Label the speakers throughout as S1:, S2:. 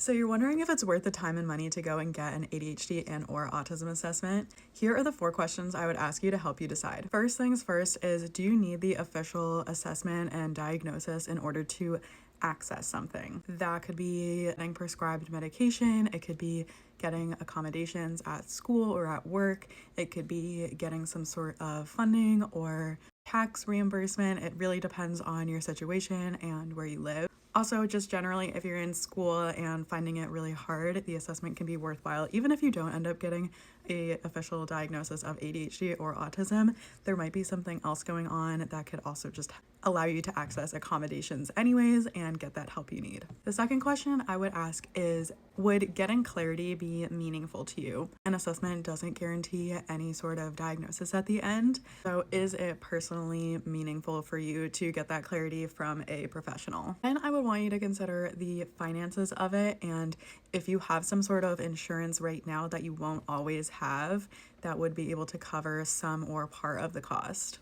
S1: So you're wondering if it's worth the time and money to go and get an ADHD and or autism assessment? Here are the 4 questions I would ask you to help you decide. First things first is, do you need the official assessment and diagnosis in order to access something? That could be getting prescribed medication, it could be getting accommodations at school or at work, it could be getting some sort of funding or tax reimbursement. It really depends on your situation and where you live. Also, just generally, if you're in school and finding it really hard, the assessment can be worthwhile. Even if you don't end up getting a official diagnosis of ADHD or autism, there might be something else going on that could also just allow you to access accommodations anyways and get that help you need. The second question I would ask is, would getting clarity be meaningful to you? An assessment doesn't guarantee any sort of diagnosis at the end, so is it personally meaningful for you to get that clarity from a professional? And I would want you to consider the finances of it, and if you have some sort of insurance right now that you won't always have, that would be able to cover some or part of the cost.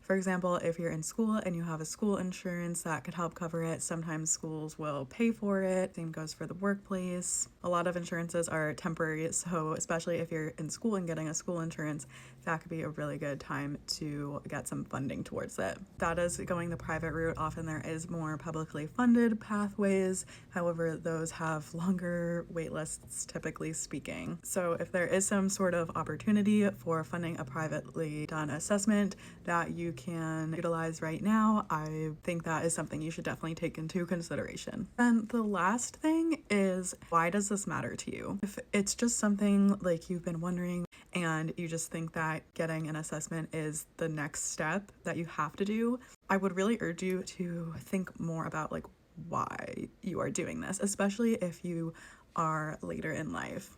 S1: For example, if you're in school and you have a school insurance, that could help cover it. Sometimes schools will pay for it. Same goes for the workplace. A lot of insurances are temporary, so especially if you're in school and getting a school insurance, that could be a really good time to get some funding towards it. That is going the private route. Often there is more publicly funded pathways. However, those have longer wait lists, typically speaking. So if there is some sort of opportunity for funding a privately done assessment that you can utilize right now, I think that is something you should definitely take into consideration. And the last thing is, why does this matter to you? If it's just something like you've been wondering and you just think that getting an assessment is the next step that you have to do, I would really urge you to think more about like why you are doing this, especially if you are later in life.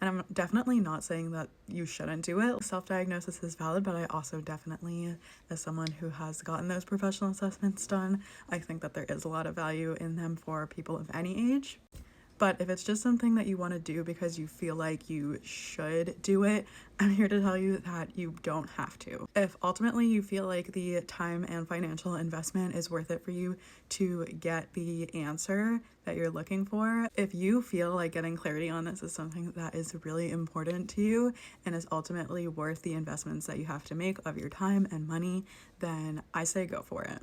S1: And I'm definitely not saying that you shouldn't do it. Self-diagnosis is valid, but I also definitely, as someone who has gotten those professional assessments done, I think that there is a lot of value in them for people of any age. But if it's just something that you want to do because you feel like you should do it, I'm here to tell you that you don't have to. If ultimately you feel like the time and financial investment is worth it for you to get the answer that you're looking for, if you feel like getting clarity on this is something that is really important to you and is ultimately worth the investments that you have to make of your time and money, then I say go for it.